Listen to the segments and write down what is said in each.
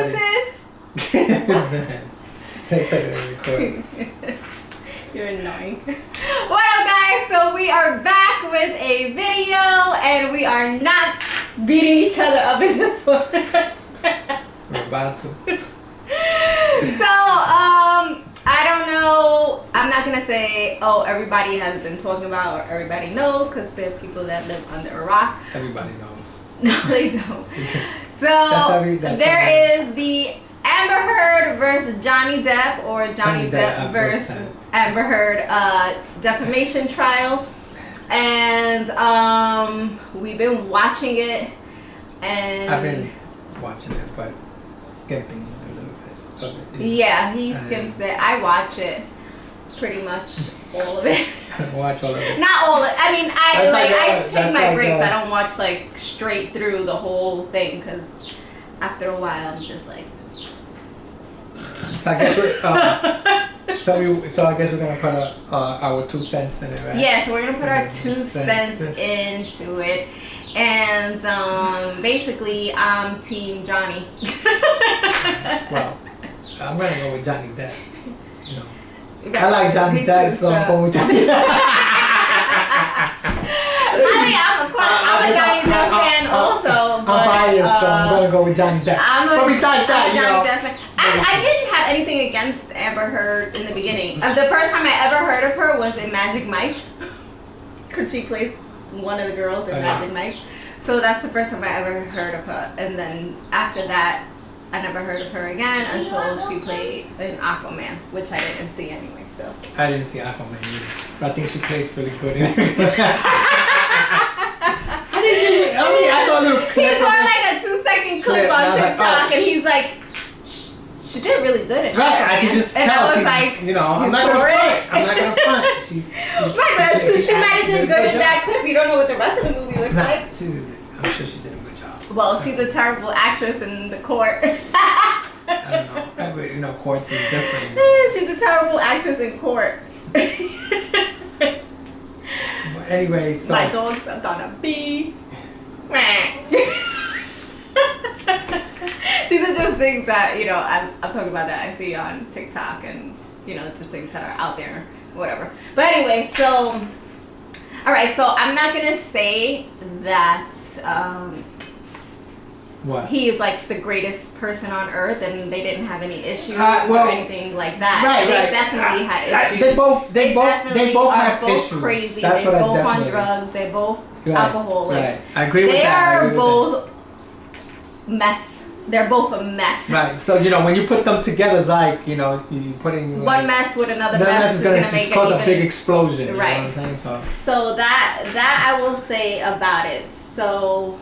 Man. It's like a recording. You're annoying. What up, guys? So we are back with a video, and we are not beating each other up in this one. We're about to. So, I don't know. I'm not gonna say, oh, everybody has been talking about or everybody knows, because there are people that live under a rock. Everybody knows. No, they don't. So there is the Amber Heard versus Johnny Depp, or Johnny Depp versus Amber Heard defamation trial, and we've been watching it, and I've been watching it, but skimping a little bit of it. Yeah, he skims it. I watch it pretty much all of it. Watch all of it. Not all of it. I mean, I take my breaks. I don't watch like straight through the whole thing, because after a while I'm just like. So I guess so I guess we're gonna put our 2 cents in it, right? Yeah, so we're gonna put our 2 cents into it, and basically I'm Team Johnny. Well, I'm gonna go with Johnny Depp. You know, I like Johnny Depp, so I'm going with Johnny Depp. I'm a Johnny Depp fan also. But, I'm biased, so I'm gonna go with Johnny Depp. But besides that, you know. I didn't have anything against Amber Heard in the beginning. The first time I ever heard of her was in Magic Mike. Because she plays one of the girls in Magic Mike. So that's the first time I ever heard of her. And then after that, I never heard of her again until she played in Aquaman, which I didn't see anyway. So I didn't see Aquaman either. But I think she played really good in it. I saw a little clip. He saw like a 2-second clip on TikTok, and he's like, she did really good in it. Right, I can just tell. And I was she, like, you know, I'm not gonna front. She right, but she might have did good in that clip. You don't know what the rest of the movie looks like. I'm sure she did a good job. Well, she's a terrible actress in the court. I don't know. You know, courts is different. She's a terrible actress in court. But anyway, so my dog's gonna be. These are just things that, you know, I'm talking about that I see on TikTok, and, you know, just things that are out there, whatever. But anyway, so, alright, so I'm not gonna say that he is like the greatest person on earth and they didn't have any issues or anything like that. They definitely had issues. They both have issues. Crazy. That's they're what both I on drugs. They're both alcoholic. Right. I agree with that. They are both mess. They're both a mess. Right. So, you know, when you put them together, it's like, you know, you putting one mess with another mess. Mess is going to just cause a big explosion. Right. You know what I'm saying? So that I will say about it. So,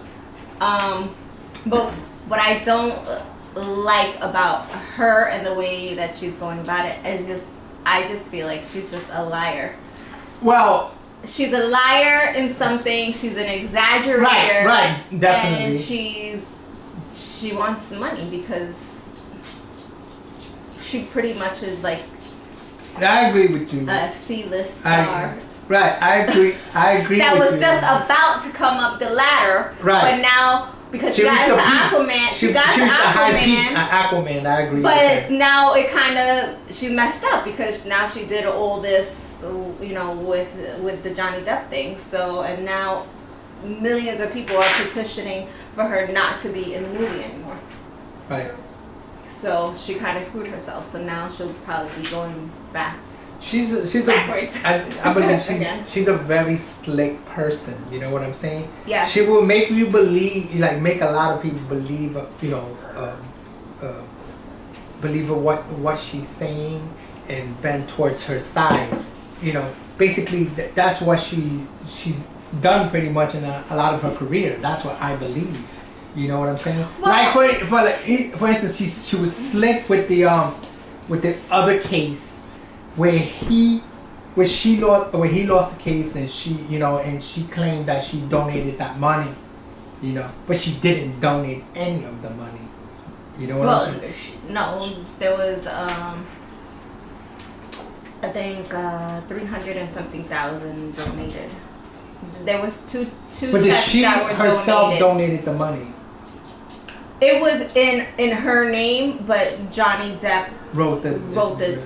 but what I don't like about her and the way that she's going about it is I just feel like she's just a liar. Well, she's a liar in something. She's an exaggerator. Right, definitely. And she wants money because she pretty much is like. I agree with you. A C-list star. Right, I agree. That was just about to come up the ladder. Right. But now, because she got into Aquaman, she got to Aquaman. I agree. But now it kind of she messed up because now she did all this, you know, with the Johnny Depp thing. So and now millions of people are petitioning for her not to be in the movie anymore. Right. So she kind of screwed herself. So now she'll probably be going back. She's backwards. I believe she's a very slick person. You know what I'm saying? Yeah. She will make you believe, like, make a lot of people believe, you know, believe what she's saying and bend towards her side. You know, basically that's what she's done pretty much in a lot of her career. That's what I believe. You know what I'm saying? Well, like for instance, she was slick with the other case. Where he lost the case, and she claimed that she donated that money, you know, but she didn't donate any of the money. You know what I'm saying? No, there was I think 300 and something thousand donated. There was two. But checks she that were herself donated. donated the money? It was in her name, but Johnny Depp wrote the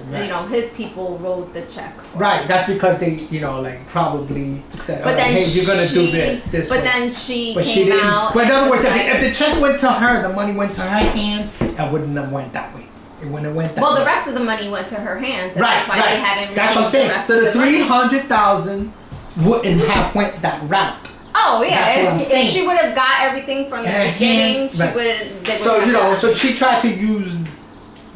right. His people wrote the check. Right, that's because they, like probably said, but then hey, you're gonna do this but way. then she but came she didn't. out. But in other words, if the check went to her, the money went to her hands, it wouldn't have went that way. It wouldn't have went that way. Well, the rest of the money went to her hands. And right, that's why right. they haven't. That's what I'm saying. So the 300,000 wouldn't have went that route. Oh yeah, if she would have got everything from the beginning, she would. So she tried to use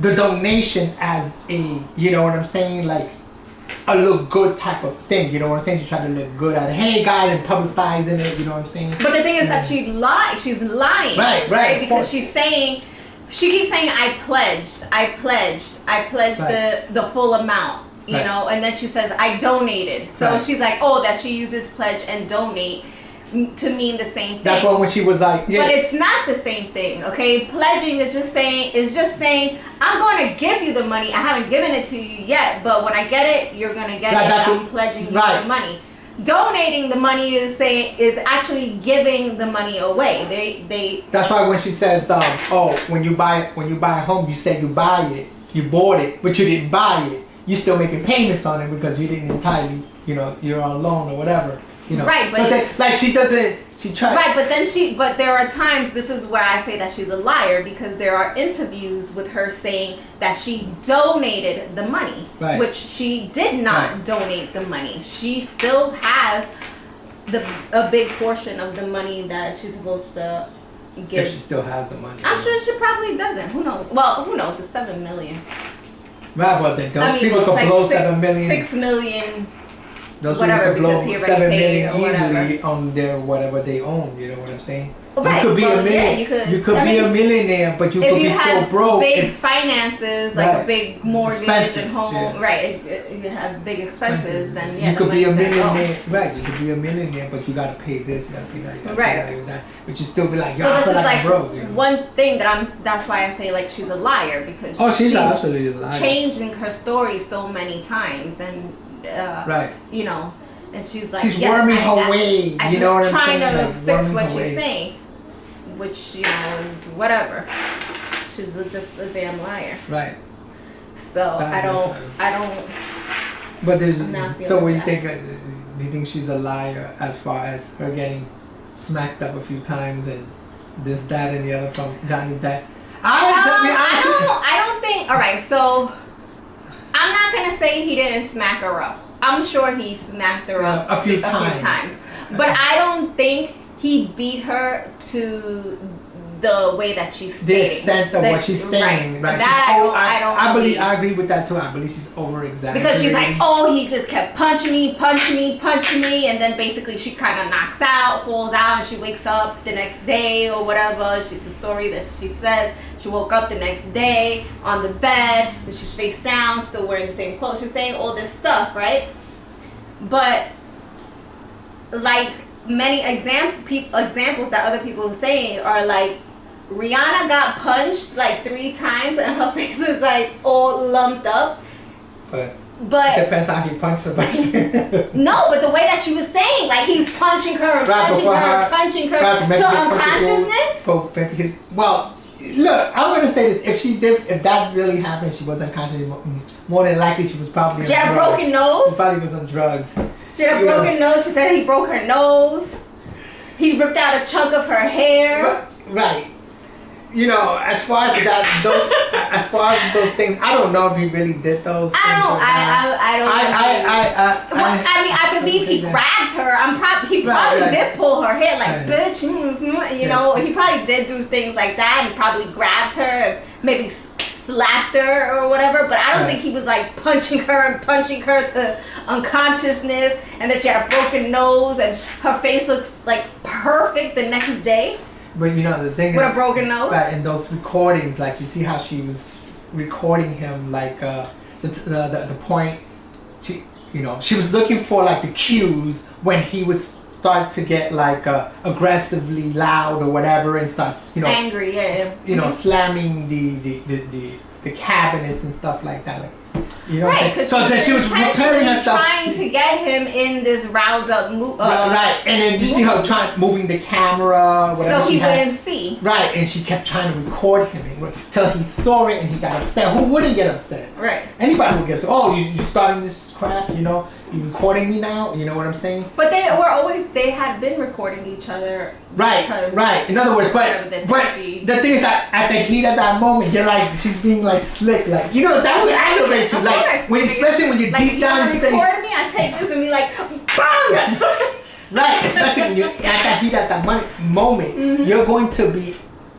the donation as a, you know what I'm saying, like a look good type of thing. You know what I'm saying? She tried to look good at it. Hey guys, and publicizing it. You know what I'm saying? But the thing is that she lied. She's lying. Right. Because she's saying, she keeps saying, I pledged right. the full amount. You know, and then she says, I donated. So she's like, that she uses pledge and donate to mean the same thing. That's why when she was like, but it's not the same thing, okay? Pledging is just saying I'm going to give you the money. I haven't given it to you yet, but when I get it, you're going to get it. I'm pledging you the money. Donating the money is actually giving the money away. They. That's why when she says, when you buy a home, you say you buy it, you bought it, but you didn't buy it. You're still making payments on it because you didn't entirely, you're on loan or whatever. Right, but she doesn't. She tried. Right, but there are times. This is where I say that she's a liar, because there are interviews with her saying that she donated the money, which she did not donate the money. She still has a big portion of the money that she's supposed to give. If she still has the money, I'm sure she probably doesn't. Who knows? Well, who knows? It's $7 million. Right, but then those people can blow $7 million. $6 million. Those whatever, people blow because he $7 already million paid easily on their whatever they own. You know what I'm saying? Right. You could be a million. Yeah, you could be a millionaire, but you could be still broke. Big finances, like a big mortgage expenses, and home, right? If you have big expenses, then you could be a millionaire, right? You could be a millionaire, but you gotta pay this, you gotta pay that, you gotta pay that. But you still be like, yo, I feel like I'm broke. One thing that's why I say like she's a liar, because she's absolutely a liar. Changing her story so many times, and and she's like, worming her way. You know what I'm saying? Trying to fix what she's saying, which is whatever. She's just a damn liar. Right. So I don't. But there's so what do you think? Do you think she's a liar as far as her getting smacked up a few times and this, that, and the other from Johnny Depp? I don't think. All right, so I'm not gonna say he didn't smack her up. I'm sure he smacked her up a few times. But I don't think he beat her to the way that she's stating. The extent of what she's saying. Right. I agree with that too. I believe she's over-exaggerating. Because she's like, he just kept punching me, and then basically she kind of knocks out, falls out, and she wakes up the next day or whatever. The story that she says, she woke up the next day on the bed, and she's face down, still wearing the same clothes. She's saying all this stuff, right? But like many examples that other people are saying are like, Rihanna got punched like 3 times and her face was like all lumped up. But it depends how he punched somebody. No, but the way that she was saying, like he's punching her, punching her. So unconsciousness? Well, look, I'm gonna say this: if that really happened, she was unconscious. More than likely, she was probably on drugs. She had a broken nose. She probably was on drugs. She had a broken nose. She said he broke her nose. He ripped out a chunk of her hair. Right. As far as those things, I don't know if he really did those. I believe he grabbed her. He probably did pull her hair, like bitch. He probably did do things like that. He probably grabbed her and maybe slapped her or whatever. But I don't think he was like punching her to unconsciousness, and then she had a broken nose and her face looks like perfect the next day. But the thing with a broken nose. Right, in those recordings, like you see how she was recording him, like the point. She was looking for like the cues when he would start to get like aggressively loud or whatever, and starts angry, slamming the cabinets and stuff like that. Like, You know what I'm saying? So that she was preparing herself, trying to get him in this riled up mood. Right, and then you see her moving the camera, whatever so he wouldn't see. Right, and she kept trying to record him until he saw it and he got upset. Who wouldn't get upset? Right. Anybody would get upset. Oh, you starting this crap? You know, you recording me now? You know what I'm saying? But they had been recording each other. Right. In other words, but the thing is that at the heat of that moment, you're like, she's being like slick, like, you know, that would aggravate you, like, especially when you're like, deep down and say, record me, I take this and be like, bang! Right, especially when you're at that heat at that moment, you're going to be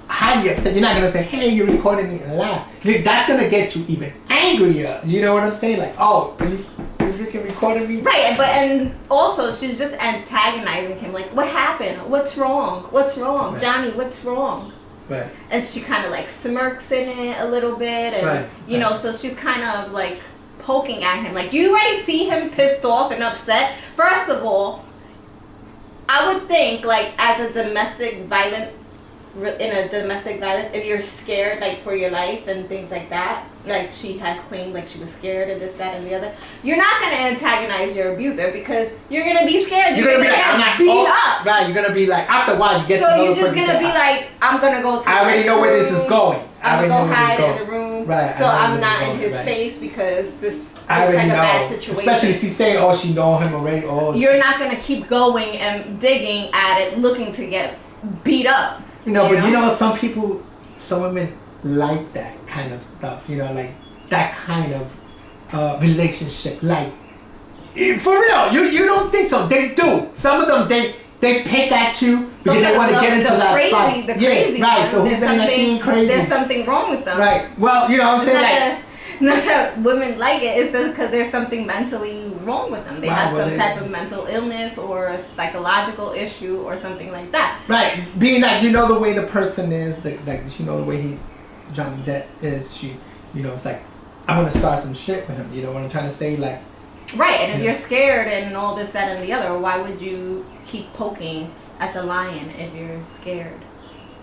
highly upset. You're not going to say, hey, you're recording me and laugh. That's going to get you even angrier. You know what I'm saying? Like, oh, are you freaking recording me? Right, and also she's just antagonizing him. Like, what happened? What's wrong? Right. Johnny, what's wrong? Right. And she kind of like smirks in it a little bit. And, you know, so she's kind of like poking at him. Like, you already see him pissed off and upset. First of all, I would think, like, as a domestic violence, if you're scared, like, for your life and things like that, like, she has claimed, like, she was scared of this, that, and the other, you're not going to antagonize your abuser because you're going to be scared. You're going to be like, I'm not beat up. Right, you're going to be like, after a while, you get to know the person. So you're just going to be like, I'm going to go to I already know where this is going. I'm going to go hide in the room. Right. So I'm not in his face because this... I already like a know. bad situation. Especially she's saying, oh, she know him already. Oh, you're not going to keep going and digging at it, looking to get beat up. You know, some women like that kind of stuff. You know, like that kind of relationship. Like, for real, you don't think so? They do. Some of them, they pick at you because they want to get into that fight. The crazy right. So who's saying that she ain't crazy? There's something wrong with them. Right. Well, you know what I'm saying? Not that women like it, it's just because there's something mentally wrong with them. They have some type of mental illness or a psychological issue or something like that. Right. Being that you know the way the person is, like you know the way Johnny Depp is, it's like, I'm going to start some shit with him. You know what I'm trying to say? Like. Right. And if you're scared and all this, that, and the other, why would you keep poking at the lion if you're scared?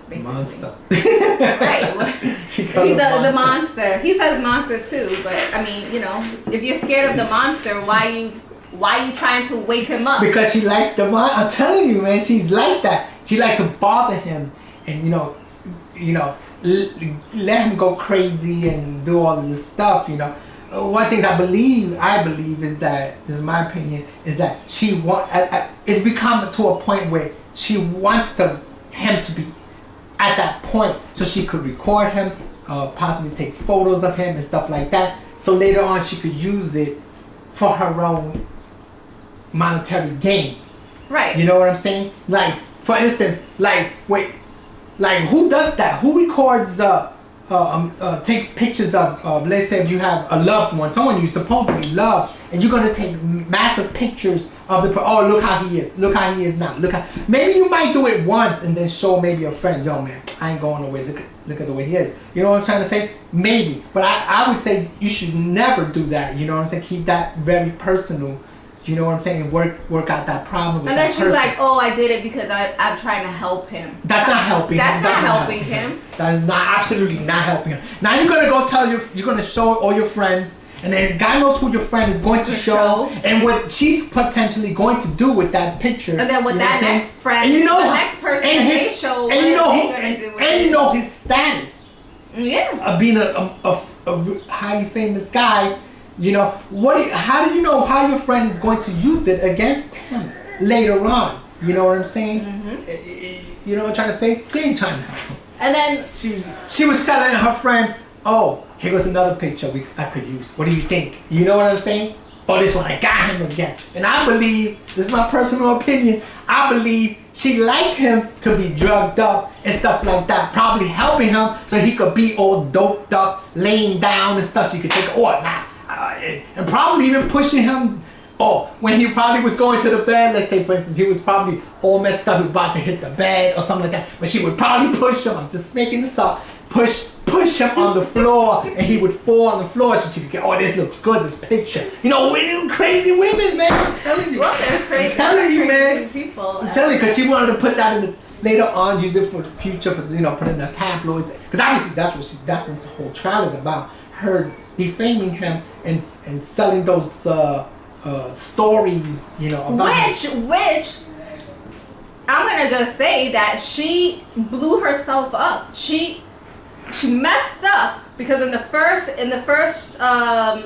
Basically. Monster. Right. He's the monster. He says monster too, but I mean, you know, if you're scared of the monster, why are you trying to wake him up? Because she likes the monster. I'm telling you, man, she's like that. She likes to bother him and let him go crazy and do all this stuff. You know, one thing I believe is that, this is my opinion, is that it's become to a point where she wants him to be at that point so she could record him, possibly take photos of him and stuff like that, so later on she could use it for her own monetary gains. Right. You know what I'm saying? Like, for instance, who does that? Who records take pictures of, let's say if you have a loved one, someone you supposedly love, and you're going to take massive pictures of look how he is now, maybe you might do it once and then show maybe a friend, yo man, I ain't going nowhere, look at the way he is, you know what I'm trying to say? Maybe, but I would say you should never do that, you know what I'm saying? Keep that very personal. You know what I'm saying? Work out that problem with and that then she's person. like, oh, I did it because I'm trying to help him. That's not helping him. That's not helping him. That is absolutely not helping him. Now you're going to go you're going to show all your friends, and then God knows who your friend is going to show, and what she's potentially going to do with that picture. And then with that next friend, and the next person and they show, and you know his status. Yeah. Of being a highly famous guy. You know, how do you know how your friend is going to use it against him later on? You know what I'm saying? Mm-hmm. You know what I'm trying to say? She ain't trying to help him. And then she was telling her friend, oh, here goes another picture I could use. What do you think? You know what I'm saying? Oh, this one, I got him again. And I believe, this is my personal opinion, I believe she liked him to be drugged up and stuff like that. Probably helping him so he could be all doped up, laying down and stuff. She could take, and probably even pushing him, when he probably was going to the bed, let's say for instance, he was probably all messed up, about to hit the bed or something like that, but she would probably push him, I'm just making this up, push him on the floor, and he would fall on the floor, so she could get, this looks good, this picture. You know, crazy women, man, I'm telling you. Well, there's crazy, I'm telling you, man. People. I'm telling you, because she wanted to put that in later on, use it for the future, for, put in the tabloids, because obviously that's what the whole trial is about. her defaming him and selling those stories, you know, about which I'm gonna just say that she blew herself up. She messed up because in the first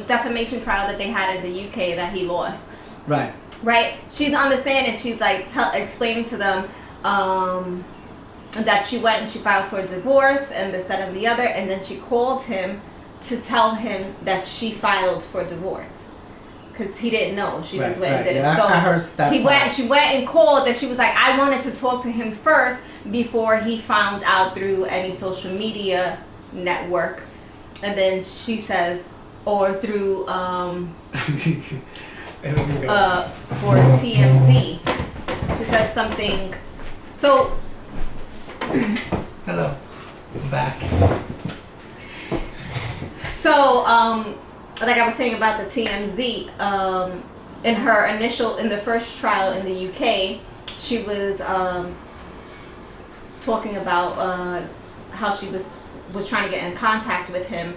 defamation trial that they had in the UK that he lost. Right. She's on the stand and she's like explaining to them that she went and she filed for a divorce and this, that, and the other, and then she called him to tell him that she filed for divorce because he didn't know. She just went and did it. So I heard that she went and called and she was like, I wanted to talk to him first before he found out through any social media network. And then she says, or through for TMZ. She says something. So hello, I'm back. So like I was saying about the TMZ, in the first trial in the UK, she was talking about how she was trying to get in contact with him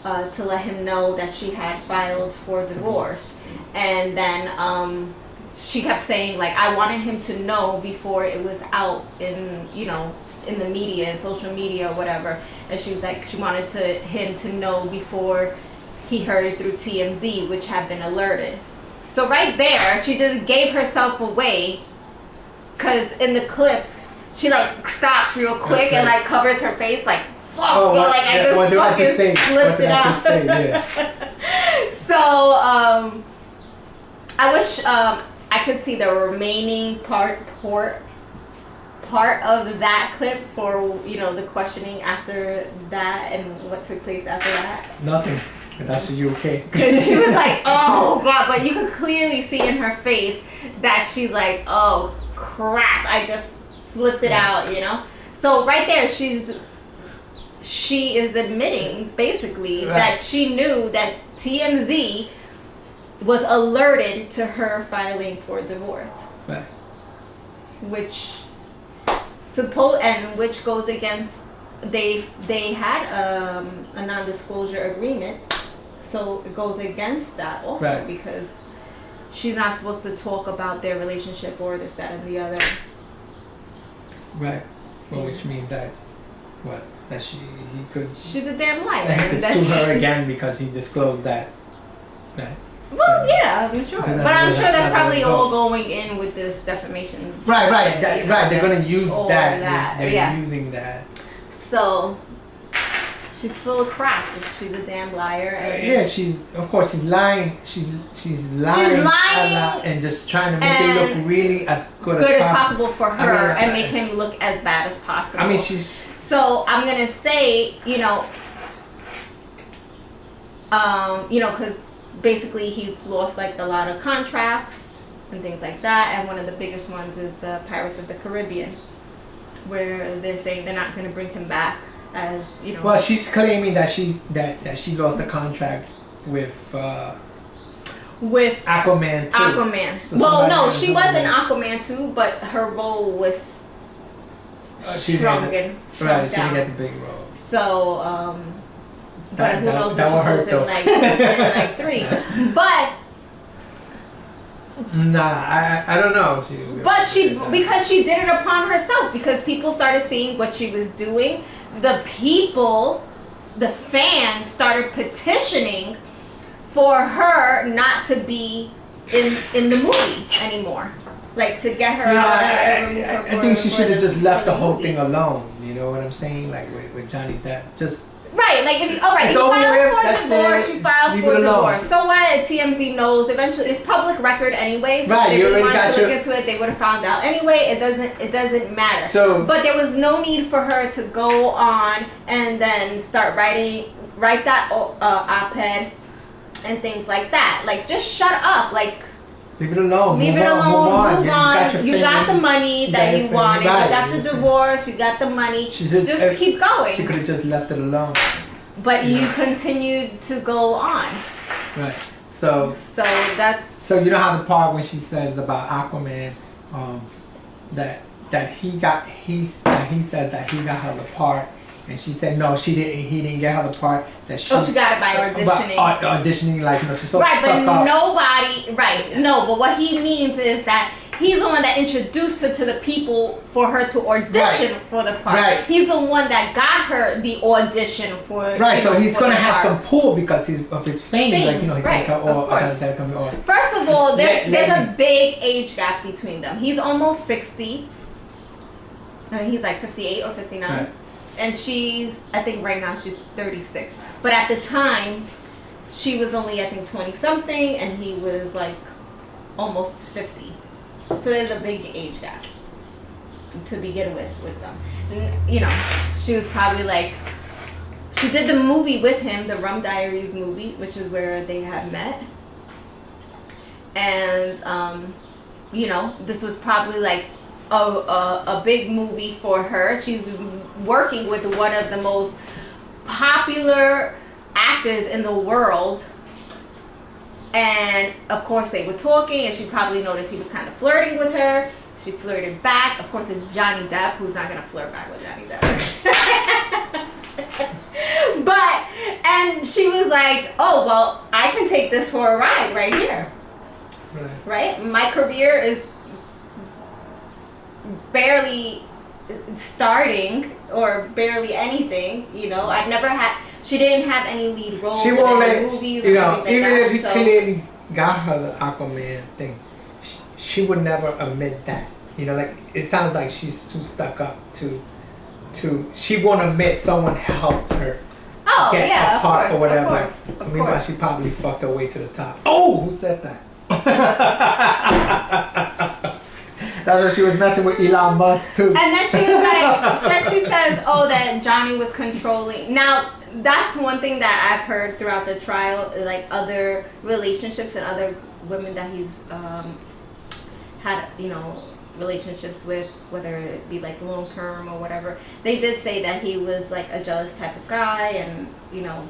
to let him know that she had filed for divorce. And then she kept saying, like, I wanted him to know before it was out in, you know, in the media and social media or whatever. And she was like, she wanted him to know before he heard it through TMZ, which had been alerted. So right there, she just gave herself away, because in the clip, she like stops real quick and like covers her face like, fuck, I just slipped it out. So I wish I could see the remaining part of that clip for, you know, the questioning after that and what took place after that. Nothing. That's you okay? Because she was like, oh god, but you could clearly see in her face that she's like, oh crap, I just slipped it out, you know. So right there, she is admitting basically that she knew that TMZ was alerted to her filing for divorce, which goes against they had a non-disclosure agreement, so it goes against that also because she's not supposed to talk about their relationship or this, that, and the other. Right. Well, which means that that he could. She's a damn liar. That he could sue her again because he disclosed that. Right. Well, yeah, I'm sure, but I'm sure that's probably all going in with this defamation. Right. They're gonna use that. They're using that. So she's full of crap. She's a damn liar. And she's lying. She's lying a lot and just trying to make it look really as good as possible for her and make him look as bad as possible. I mean, she's. So I'm gonna say, because basically he lost like a lot of contracts and things like that, and one of the biggest ones is the Pirates of the Caribbean, where they're saying they're not going to bring him back as, Well, she's claiming that she lost the contract with Aquaman 2. Aquaman. So well, no, she was in Aquaman 2, but her role was shrunken. Right, she didn't get the big role. So, but who knows if she goes in like 3. But I don't know. Because she did it upon herself, because people started seeing what she was doing. The fans started petitioning for her not to be in the movie anymore. Like, to get her out and remove her. I think she should have just left the whole thing alone. You know what I'm saying? Like with Johnny Depp. Just. Right, like she filed for divorce, she filed for divorce. So what? TMZ knows eventually. It's public record anyway. So if they wanted to look into it, they would have found out anyway. It doesn't matter. But there was no need for her to go on and then start write that op-ed and things like that. Like, just shut up. Like, leave it alone. Move on. You got the money that you wanted. You got the divorce. You got the money. Just keep going. She could have just left it alone. But you continued to go on. Right. So that's. So you know how the part when she says about Aquaman, that he says that he got her the part And she said no, she didn't. He didn't get her the part that she. Oh, she got it by auditioning. Auditioning, like she's so right, stuck but up. nobody. Right, no, but what he means is that he's the one that introduced her to the people for her to audition for the part. Right. He's the one that got her the audition for. Right, so he's gonna have part. some pull because of his fame. Like he's right, gonna of course. First of all, there's a big age gap between them. He's almost 60. And he's like 58 or 59. Right. And she's, I think right now she's 36. But at the time, she was only, I think, 20 something, and he was like almost 50. So there's a big age gap to begin with them. And, you know, she was probably like, she did the movie with him, the Rum Diaries movie, which is where they had met. And, you know, this was probably like a big movie for her. She's working with one of the most popular actors in the world, and of course they were talking, and she probably noticed he was kind of flirting with her. She flirted back. Of course, it's Johnny Depp, who's not gonna flirt back with Johnny Depp. And she was like, oh well, I can take this for a ride right here. Right? My career is barely starting or barely anything, you know. She didn't have any lead roles. She won't let, movies, you know, even if he clearly got her the Aquaman thing, she would never admit that. You know, like it sounds like she's too stuck up to she won't admit someone helped her get a part or whatever. Of Meanwhile, course. she probably fucked her way to the top. Oh, who said that? That's why she was messing with Elon Musk too. And then she was like, then she says, oh, that Johnny was controlling. Now, that's one thing that I've heard throughout the trial, like other relationships and other women that he's had, you know, relationships with, whether it be like long term or whatever. They did say that he was like a jealous type of guy, and you know,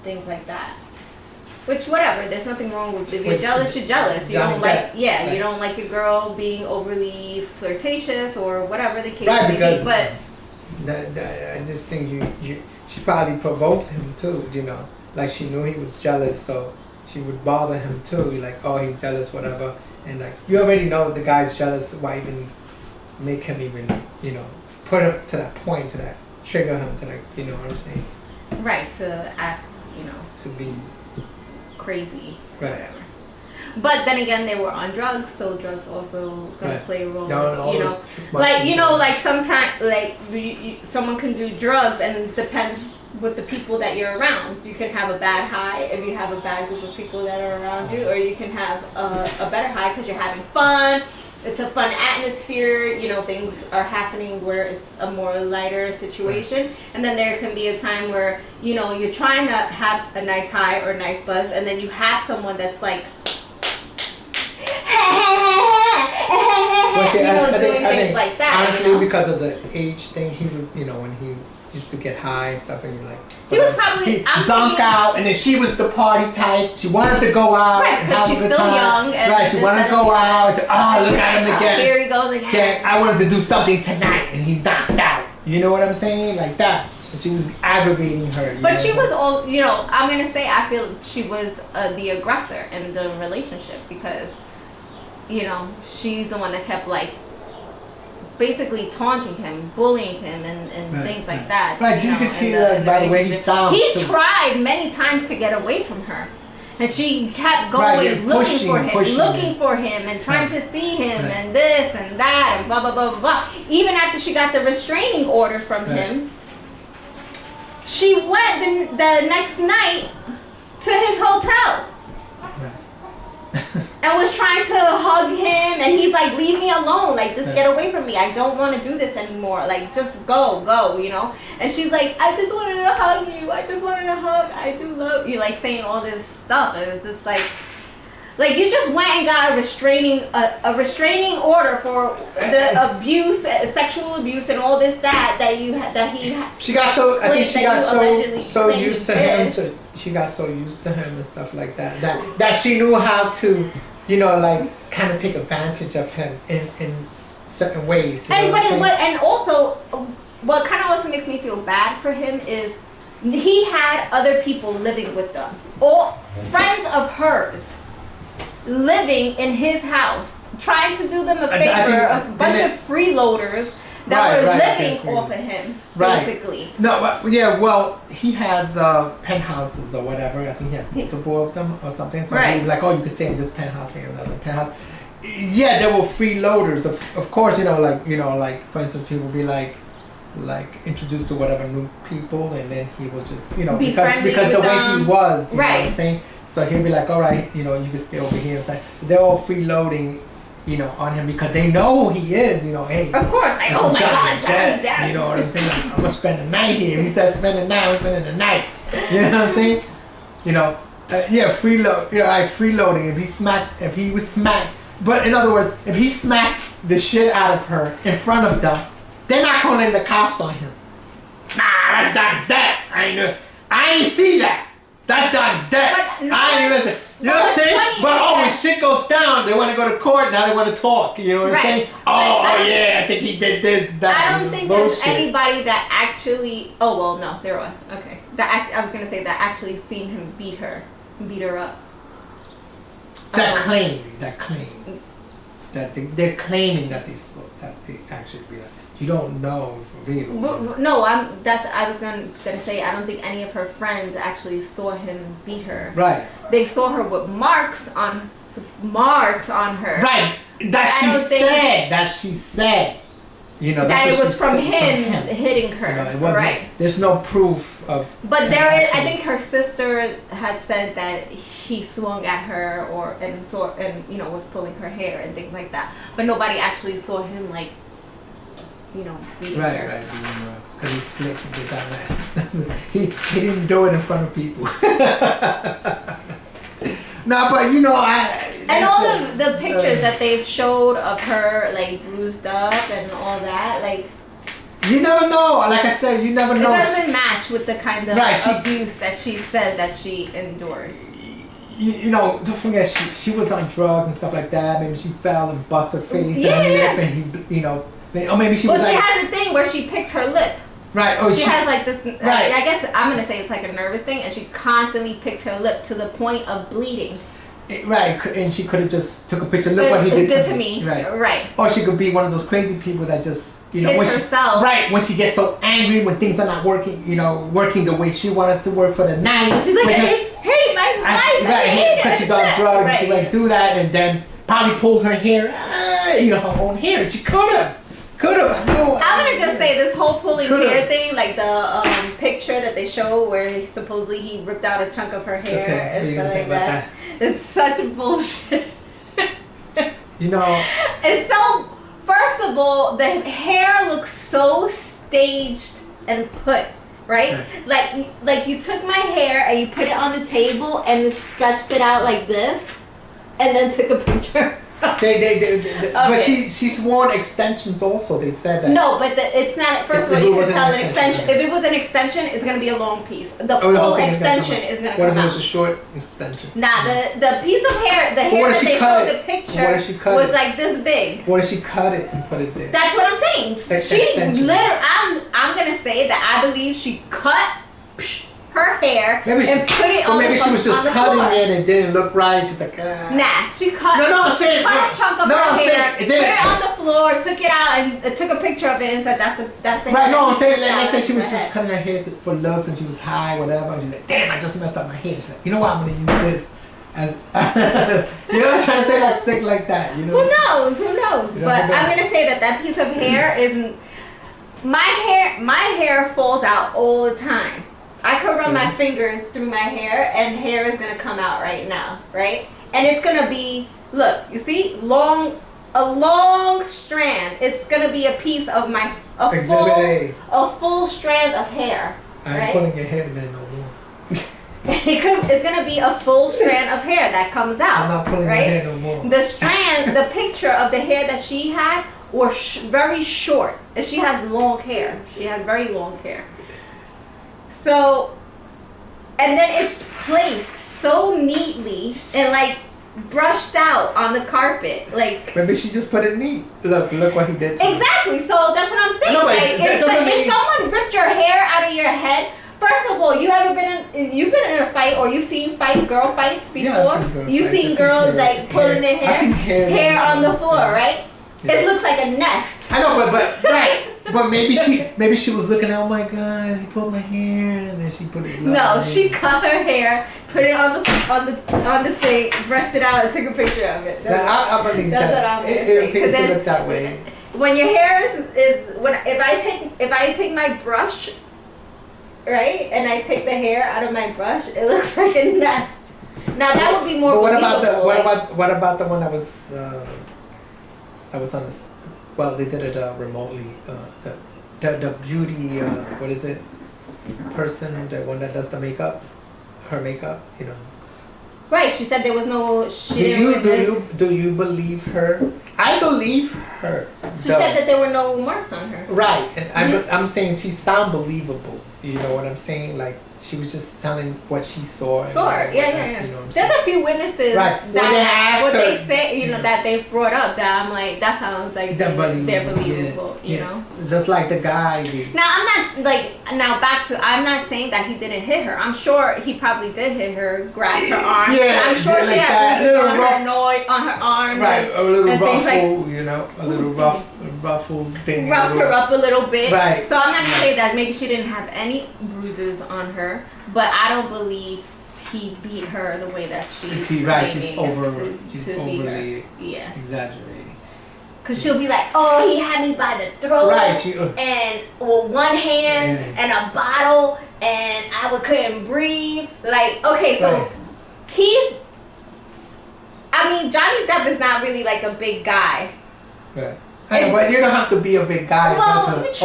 things like that. Which, whatever, there's nothing wrong with, if you're jealous, you're jealous. You don't like, you don't like your girl being overly flirtatious or whatever the case may be. But I just think she probably provoked him too, you know. Like she knew he was jealous, so she would bother him too. You're like, oh, he's jealous, whatever. And like, you already know the guy's jealous, why even make him even, you know, put him to that point, to that, trigger him to that, you know what I'm saying? Right, to act, you know. To be crazy, right. Whatever. But then again, they were on drugs, so drugs also gonna play a role. You know, like you know, like sometimes, like someone can do drugs, and it depends with the people that you're around. You can have a bad high if you have a bad group of people that are around you, or you can have a better high because you're having fun. It's a fun atmosphere, you know, things are happening where it's a more lighter situation. And then there can be a time where, you know, you're trying to have a nice high or a nice buzz, and then you have someone that's like, doing things like that. Honestly, you know? because of the age thing, he was, you know, when he used to get high and stuff, and you're like, he was probably zonk out, and then she was the party type. She wanted to go out, right? Because she's still young, and right? She wanted to go out. Look at him again. Here he goes again. I wanted to do something tonight, and he's knocked out. You know what I'm saying? Like that. And she was aggravating her. But she was all, you know. I'm gonna say I feel she was the aggressor in the relationship because, you know, she's the one that kept like basically taunting him, bullying him, and things like that. Right, you can see that by the way he sounds. He tried many times to get away from her, and she kept going, looking for him, and trying to see him, and this and that, and blah blah blah blah blah. Even after she got the restraining order from him, she went the next night to his hotel. And was trying to hug him, and he's like, leave me alone, like just get away from me, I don't want to do this anymore, like just go, you know. And she's like, I just wanted to hug you, I do love you, like saying all this stuff. And it's just like you just went and got a restraining order for the abuse, sexual abuse, and all this She got so, I think she got so used to him. She got so used to him and stuff like that. That she knew how to, you know, like kind of take advantage of him in certain ways. And also what kind of also makes me feel bad for him is he had other people living with them, all friends of hers living in his house, trying to do them a favor, a bunch of freeloaders that were living off of him, basically. No, but, yeah, well, he had the penthouses or whatever. I think he has multiple of them or something. So he was like, oh, you can stay in this penthouse, stay in another penthouse. Yeah, there were freeloaders. Of course, like for instance, he would be like introduced to whatever new people, and then he would just, because the way he was, you know what I'm saying? So he'll be like, all right, you can stay over here. They're all freeloading, on him because they know who he is, hey. Of course, like, oh my God, Johnny Depp. You know what I'm saying? I'm gonna spend the night here. He says spend the night, I'm spending the night. You know what I'm saying? Freeloading. If he was smacked, but in other words, if he smacked the shit out of her in front of them, they're not calling the cops on him. Nah, that's Johnny Depp. I ain't see that. That's Johnny Depp. I ain't listen. You know what I'm saying? But when shit goes down, they want to go to court. Now they want to talk. You know what I'm saying? I think he did this, that. I don't think there's anybody that actually. Oh well, no, there was. Okay, I was gonna say that actually seen him beat her up. That claim. That they're claiming that they actually beat her. You don't know for real. No, I was gonna say I don't think any of her friends actually saw him beat her. Right. They saw her with marks on her. Right. That she said. That it was from him hitting her. It wasn't. Right. There's no proof of. But there is. I think her sister had said that he swung at her and was pulling her hair and things like that. But nobody actually saw him beating her. Right, because he's slick and did that mess. he didn't do it in front of people. No, but and all of the pictures that they've showed of her bruised up and all that, you never know. Like I said, you never know. It doesn't match with the kind of abuse that she said that she endured. Don't forget she was on drugs and stuff like that. Maybe she fell and bust her face and her lip, and he, or maybe she was. Well, she has a thing where she picks her lip. Right. She has this. Right. I guess I'm gonna say it's like a nervous thing, and she constantly picks her lip to the point of bleeding. Right, and she could have just took a picture. Look what he did to me. Right. Or she could be one of those crazy people that just hits herself. When she gets so angry when things are not working, working the way she wanted to work for the night. She's like, hey, my life. Right, because she's on drugs, and she went through that, and then probably pulled her hair, her own hair. She could have. I'm gonna just say this whole pulling hair thing, like the picture that they show where supposedly he ripped out a chunk of her hair and stuff like that. It's such bullshit. It's so. First of all, the hair looks so staged and put right. Like you took my hair and you put it on the table and stretched it out like this, and then took a picture. But she's worn extensions also. They said that. No, but it's not. First of all, you can tell an extension. If it was an extension, it's gonna be a long piece. The full extension is gonna come out. What if it was a short extension? Nah, the piece of hair, the hair that they showed the picture was like this big. What if she cut it and put it there? That's what I'm saying. She literally. I'm gonna say that I believe she cut her hair and put it on the floor. Maybe she was just cutting it and it didn't look right. She's like, Nah, she cut. I'm saying, cut a chunk of her hair, put it on the floor, took it out, and took a picture of it and said that's the. Right. No, I'm saying let's say she was just cutting her hair for looks and she was high, whatever. And she's like, damn, I just messed up my hair. She's like, you know what? I'm gonna use this as. I'm trying to say sick like that. Who knows? But I'm gonna say that piece of hair isn't. My hair falls out all the time. I could run my fingers through my hair and hair is gonna come out right now, right? And it's gonna be, look, you see, a long strand. It's gonna be a piece of a full strand of hair. I'm pulling your hair there no more. It's gonna be a full strand of hair that comes out. I'm not pulling your hair no more. The picture of the hair that she had was very short, and she has long hair. She has very long hair. So, and then it's placed so neatly and brushed out on the carpet. Like maybe she just put it neat. Look what he did to me. exactly. So that's what I'm saying. No, like, if someone ripped your hair out of your head, first of all, you've been in a fight or you've seen girl fights before. Yeah, you've seen girls like pulling their hair on the floor, right? Yeah. It looks like a nest. I know, but right. But maybe she was looking at, oh my God, he pulled my hair, and then she put it. No, she cut her hair, put it on the thing, brushed it out, and took a picture of it. I believe that's what I'm gonna say. It appears to look that way. When your hair is if I take my brush, right, and I take the hair out of my brush, it looks like a nest. Now that would be more. But what about the one that was on this? Well, they did it remotely. The beauty, what is it? Person, the one that does the makeup, her makeup, you know. Right. She said there was no. Do you believe her? I believe her. She said that there were no marks on her. Right, and I'm saying she sound believable. You know what I'm saying? Like she was just telling what she saw. Yeah. You know what I'm There's a few witnesses right. that they say, you know, that they've brought up that I'm like, that sounds like they're believable. You know, just like the guy. I'm not saying that he didn't hit her. I'm sure he probably did hit her, grabbed her arm. Yeah, I'm sure she had bruises on her arm. Right, a little ruffle, you know, a little ruffle thing. Roughed her up a little bit. Right. So I'm not gonna say that maybe she didn't have any bruises on her, but I don't believe he beat her the way that she's overly exaggerating. Cause she'll be like, oh, he had me by the throat, and with one hand and a bottle, and I couldn't breathe. Like, okay, so Johnny Depp is not really like a big guy. Right. But you don't have to be a big guy to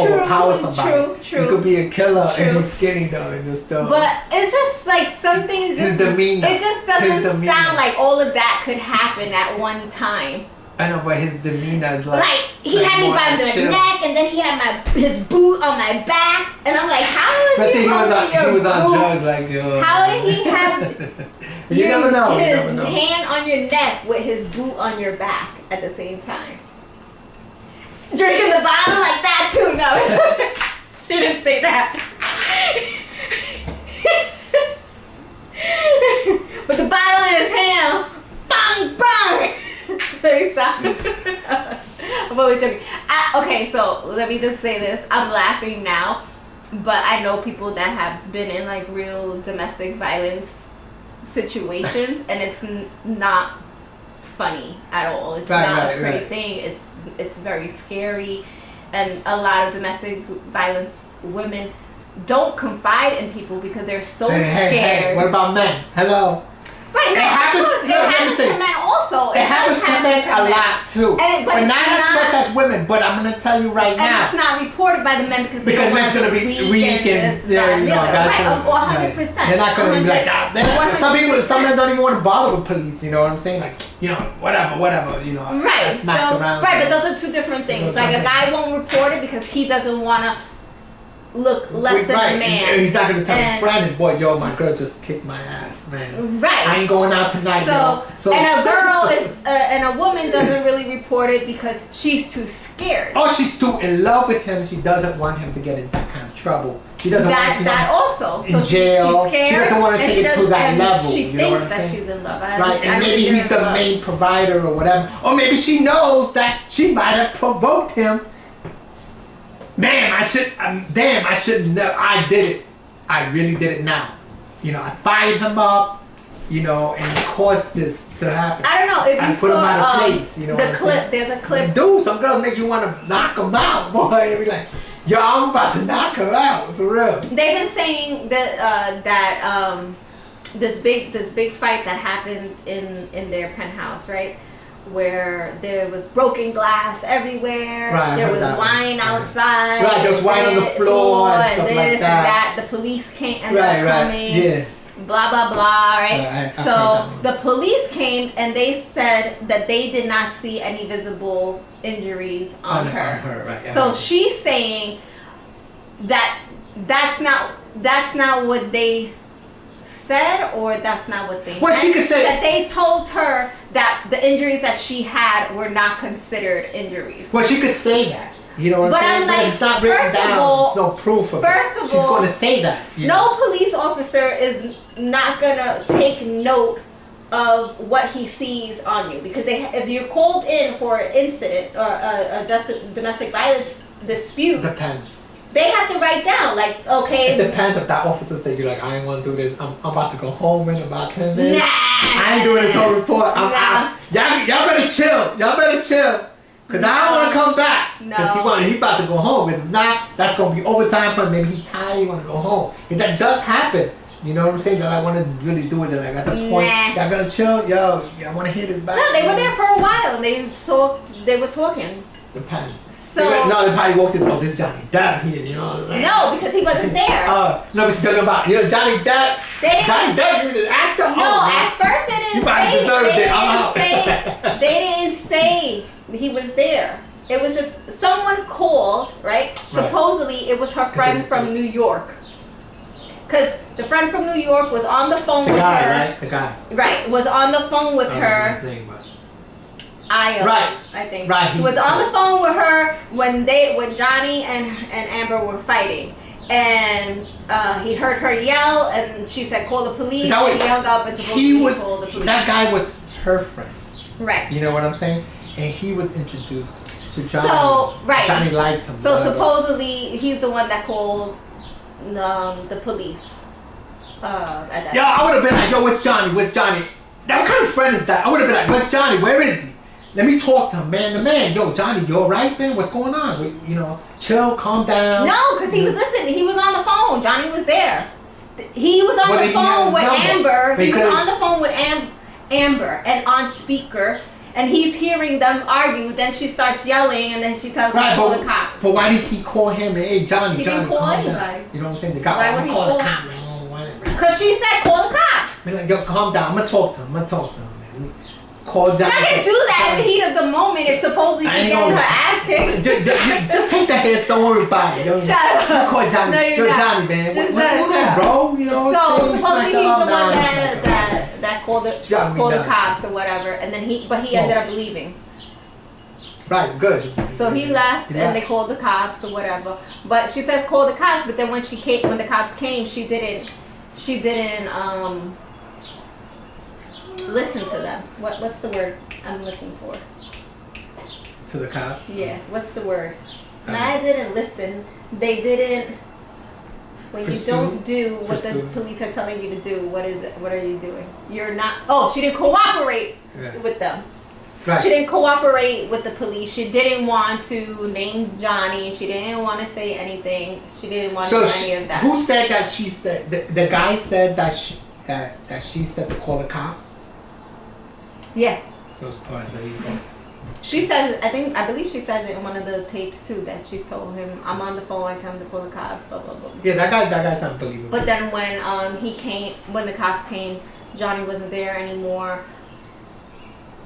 overpower somebody. True. You could be a killer and he's skinny though and just But it's just like some things. His demeanor. It just doesn't sound like all of that could happen at one time. I know, but his demeanor is like he had me by the neck, and then he had his boot on my back, and I'm like, how is he was on drugs, like how did he have you never know. His hand on your neck with his boot on your back at the same time? Drinking the bottle like that too. No, she didn't say that. With the bottle in his hand, bang bang. I'm only joking. Okay, so let me just say this. I'm laughing now, but I know people that have been in like real domestic violence situations, and it's not funny at all. It's not a great thing. It's very scary, and a lot of domestic violence women don't confide in people because they're so scared. Hey, what about men? Hello. Right, it happens to men also. It happens to men a lot too, but not as much as women. But I'm gonna tell you right now, and it's not reported by the men because men's gonna be weak and 100%. They're not gonna be like some men don't even want to bother with police. You know what I'm saying? Like, you know, whatever. You know, right. But those are two different things. Like a guy won't report it because he doesn't want to look less than a man. He's not gonna tell a friend, and boy, yo, my girl just kicked my ass, man. Right. I ain't going out tonight, so and a girl and a woman doesn't really report it because she's too scared. Oh, she's too in love with him. She doesn't want him to get in that kind of trouble. She doesn't want to see him also. In jail. She's scared. She doesn't want to take it to that level. She thinks that she's in love. Right, and maybe he's the main provider or whatever. Or maybe she knows that she might have provoked him. Damn, I shouldn't know. I did it. I really did it now. You know, I fired him up, you know, and caused this to happen. I don't know if you put him out of place, you know. The clip, there's a clip. Like, dude, some girls make you want to knock them out, boy. And be like, yo, I'm about to knock her out, for real. They've been saying that this big fight that happened in their penthouse, right? Where there was broken glass everywhere, there was wine outside, there was wine on the floor and stuff like that. The police came and coming, blah blah blah, right? So the police came and they said that they did not see any visible injuries on her. So she's saying that that's not what they said, or that's not what they Well, meant? she could say that they told her that the injuries that she had were not considered injuries. Well, she could say that. You know what But I'm saying? I'm like, but it's not written first of down. all- There's no proof of it. first of She's all, going to say that. You No know? police officer is not gonna take note of what he sees on you, because if you're called in for an incident or a domestic violence dispute, Depends. they have to write down, like, okay, It depends if that officer say you're like, I ain't want to do this. I'm about to go home in about 10 minutes. nah, I ain't doing this whole report. I'm Nah. out. Y'all better chill. Y'all better chill. Because I don't want to come back. Because No. he about to go home. Because if not, that's going to be overtime for him. Maybe he tired, he want to go home. If that does happen, you know what I'm saying? That I want to really do it. That like at the point, Nah. y'all better chill. Yo, I want to hear this back. no, they were there for a while. They were talking. Depends. So No, they probably walked in. Oh, this Johnny Depp here. You know what I'm saying? no, because he wasn't there. No, but she's talking about Johnny Depp. They didn't- Johnny Depp, you mean the actor? No, Oh, man. at first they didn't You probably say. deserved They it. I'm out. they didn't say he was there. It was just someone called, right? Supposedly it was her friend from New York. Cause the friend from New York was on the phone with her. Right? The guy. Right, was on the phone with I don't know her. his name, but Aya, Right. I think. Right, He was on the phone with her when Johnny and Amber were fighting. And he heard her yell, and she said, "Call the police." That was- He yelled up and supposed he to was call the police. that guy was her friend. Right. You know what I'm saying? And he was introduced to Johnny. So, right. Johnny liked him. So whatever. supposedly he's the one that called the police. At that Yo, I would have been like, yo, where's Johnny? Where's Johnny? Now, what kind of friend is that? I would have been like, where's Johnny? Where is he? Let me talk to him, man to man. Yo, Johnny, you alright, man? What's going on? You know, chill, calm down. No, because he was listening. He was on the phone. Johnny was there. He was on Well, then the he had phone his with number. Amber. But He he was could've- on the phone with Amber and on speaker. And he's hearing them argue. Then she starts yelling, and then she tells him Right, to call the cops. but why did he call him? Hey, Johnny, He Johnny, didn't call calm down. anybody. You know what I'm saying? The guy, Why I'm would he call the call- cop, man. I don't want it, man. Because she said, call the cops. Be like, yo, calm down. I'm gonna talk to him. Man. Let me call You're Johnny. not going to do that in the heat of the moment if supposedly I she's ain't getting gonna- her ass kicked. Just take the hits. Don't worry about it. Yo, Shut up. Call Johnny. No, you're Yo, not. Johnny, man. Just What's going shut on, up. bro? You know what I'm So saying? You supposedly smack he's the the arm one down, you smack the arm. that called Driving me the nuts. cops or whatever, and then he ended up leaving. Right, good. So he left, He and they left. called the cops or whatever. But she says call the cops, but then when the cops came, she didn't listen to them. What's the word I'm looking for? To the cops? Yeah, what's the word? I didn't listen. They didn't. When Pursue? you don't do what Pursue. the police are telling you to do, what is it? What are you doing? You're not. Oh, she didn't cooperate Yeah. with them. Right. She didn't cooperate with the police. She didn't want to name Johnny. She didn't want to say anything. She didn't want to do any of that. Who said that she said, the guy said that she said to call the cops? Yeah. So, alright, there you go. She said, I believe she says it in one of the tapes too, that she's told him, I'm on the phone, I tell him to call the cops, blah, blah, blah. Yeah, that guy's unbelievable. But then when the cops came, Johnny wasn't there anymore.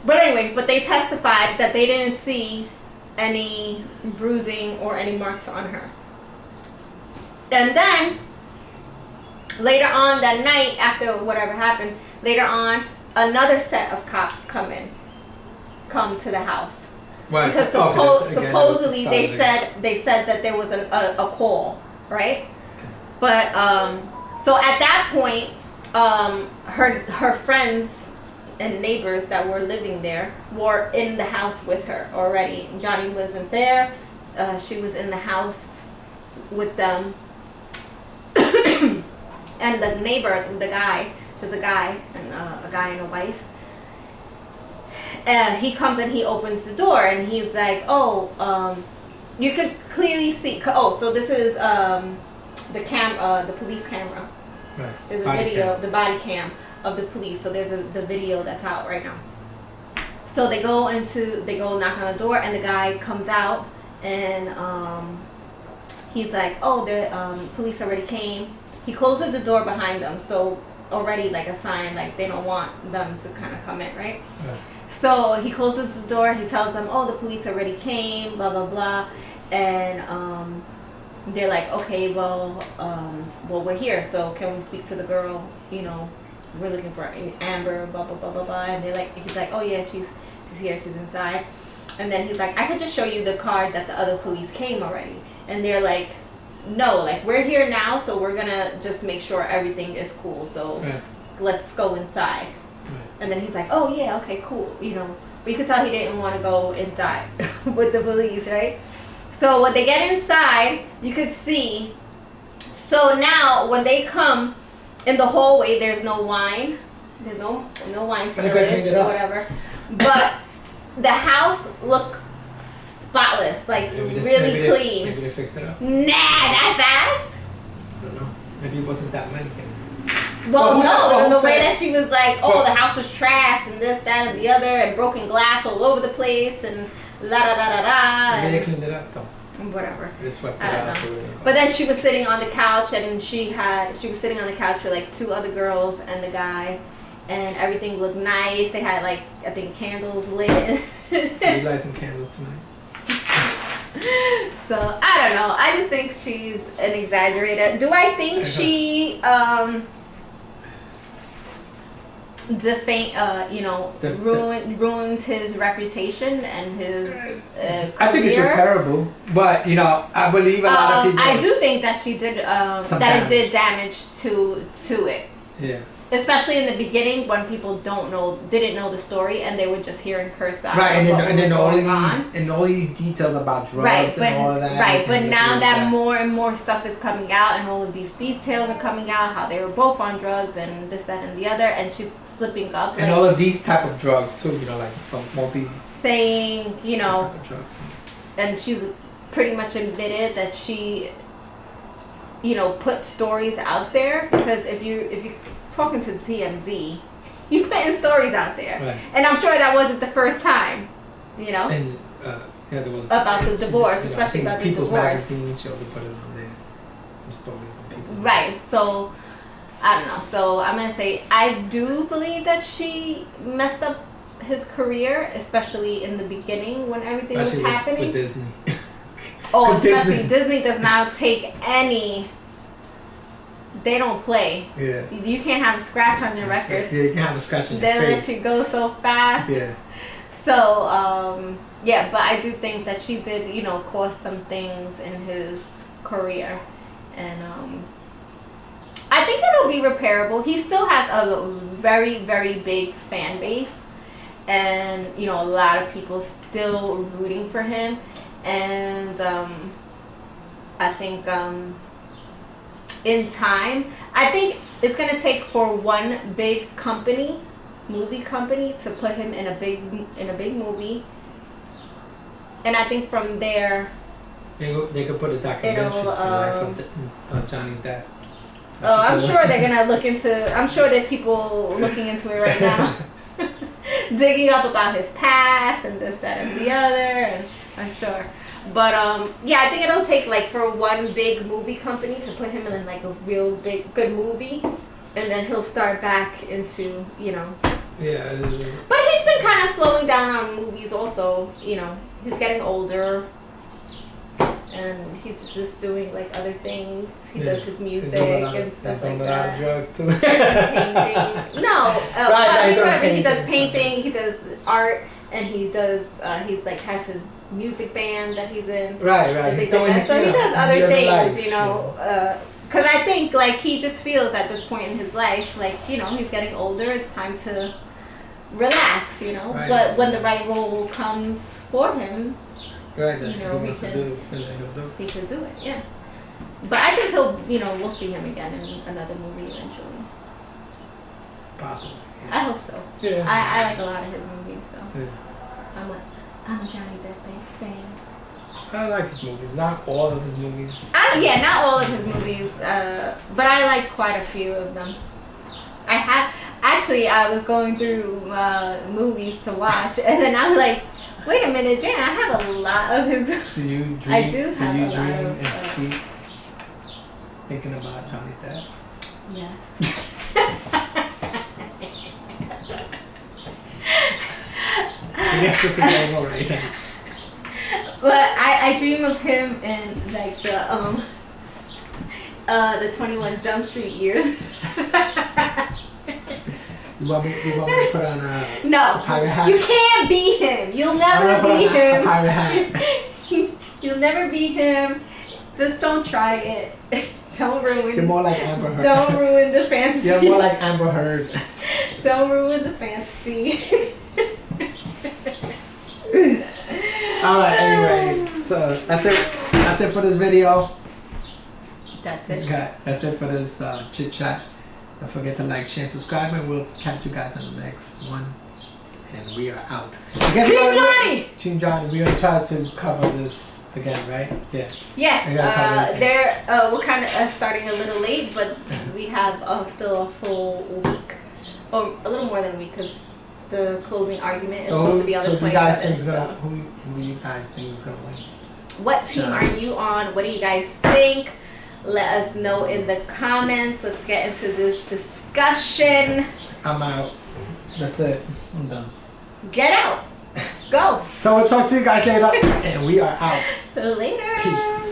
But anyway, they testified that they didn't see any bruising or any marks on her. And then, later on that night, after whatever happened, later on, another set of cops come to the house. Right. Because Okay, supposedly again, they said that there was a call, right? But so at that point, her friends and neighbors that were living there were in the house with her already. Johnny wasn't there. She was in the house with them. And the neighbor, there's a guy and a wife. He comes and he opens the door and he's like, you could clearly see. Oh, so this is the police camera. Right. There's a Body video, cam. the body cam of the police. So there's the video that's out right now. So they go knock on the door and the guy comes out and he's like, the police already came. He closes the door behind them, so already like a sign like they don't want them to kind of come in, right? Right. So he closes the door. He tells them, the police already came, blah blah blah, and they're like, okay, well, we're here, so can we speak to the girl? You know, we're looking for Amber, blah blah blah blah blah. And they're like, he's like, oh yeah, she's here, she's inside. And then he's like, I could just show you the card that the other police came already. And they're like, no, like we're here now, so we're gonna just make sure everything is cool. So let's go inside. And then he's like, oh yeah, okay, cool. You know, but you could tell he didn't want to go inside with the police, right? So when they get inside, you could see. So now when they come in the hallway, there's no wine. There's no wine spillage or whatever. But the house look spotless, like really clean. Maybe they fixed it up. Nah, that fast? I don't know. Maybe it wasn't that many things. Well, no, the way that she was like, oh, the house was trashed and this, that, and the other, and broken glass all over the place, and la da da da da. Maybe they cleaned it up though. Whatever. They swept it out. out. But then she was sitting on the couch, and she was sitting on the couch with like 2 other girls and the guy, and everything looked nice. They had like, I think, candles lit. We light some candles tonight. So I don't know. I just think she's an exaggerator. Do I think she ruined his reputation and his career? I think it's repairable, but you know, I believe a lot of people. I do think that she did it did damage to it. Yeah. Especially in the beginning when people didn't know the story and they were just hearing her side. Right, and then all these details about drugs and all of that. Right, but now that more and more stuff is coming out and all of these details are coming out, how they were both on drugs and this, that, and the other, and she's slipping up. And all of these type of drugs too, you know, like some saying, you know, and she's pretty much admitted that she, you know, put stories out there, because if you talking to TMZ, you putting stories out there, right. And I'm sure that wasn't the first time, you know. And there was about the divorce, especially about the divorce. Magazine, she also put it on there, some stories on people. Right. So I don't know. So I'm gonna say I do believe that she messed up his career, especially in the beginning when everything was happening. With Disney. Especially Disney does not take any. They don't play. Yeah. You can't have a scratch on your record. Yeah, you can't have a scratch on your face. They let you go so fast. Yeah. So, yeah, but I do think that she did, you know, cause some things in his career. And I think it'll be repairable. He still has a very, very big fan base. And, you know, a lot of people still rooting for him. And I think... in time, I think it's gonna take for one big movie company, to put him in a big movie, and I think from there they could put a documentary the life of Johnny Depp. I'm sure they're gonna look into. I'm sure there's people looking into it right now, digging up about his past and this, that, and the other, and I'm sure. But yeah, I think it'll take like for one big movie company to put him in like a real big good movie, and then he'll start back into, you know. Yeah. But he's been kind of slowing down on movies also. You know, he's getting older, and he's just doing like other things. He does his music and stuff like that. He's doing a lot of drugs too. Painting. No, right, he does painting. He does art, and he does. He's like has his music band that he's in. Right. He's doing so he does other things, life, you know. Because I think like he just feels at this point in his life, like, you know, he's getting older. It's time to relax, you know. Right. But when the right role comes for him, right, you know, he can do it. Yeah. But I think we'll see him again in another movie eventually. Possible. Yeah. I hope so. Yeah. I like a lot of his movies, so. Yeah. I'm a Johnny Depp fan. I like his movies. Not all of his movies. Not all of his movies. But I like quite a few of them. I was going through movies to watch, and then I was like, wait a minute, Jan, I have a lot of his. Do you dream? I do have do you a dream lot of, and sleep thinking about Johnny Depp? Yes. I guess this is all right. But I dream of him in like the the 21 Jump Street years. You want me to put on a No, pirate hat? you can't be him. You'll never be him. A pirate hat. You'll never be him. Just don't try it. Don't ruin. You're more like Amber Heard. Don't ruin the fantasy. You're more like Amber Heard. Don't ruin the fantasy. Alright, anyway. So that's it. That's it for this video. That's it. Okay, that's it for this chit chat. Don't forget to like, share, subscribe, and we'll catch you guys on the next one. And we are out. Again, Team Johnny! Team Johnny, we're gonna try to cover this again, right? Yeah. Yeah. We're kind of starting a little late, but we have still a full week, or a little more than a week, because the closing argument is supposed to be on the 27th. Who you guys think is gonna win? What team are you on? What do you guys think? Let us know in the comments. Let's get into this discussion. I'm out. That's it. I'm done. Get out. Go. So we'll talk to you guys later. And we are out. Later. Peace.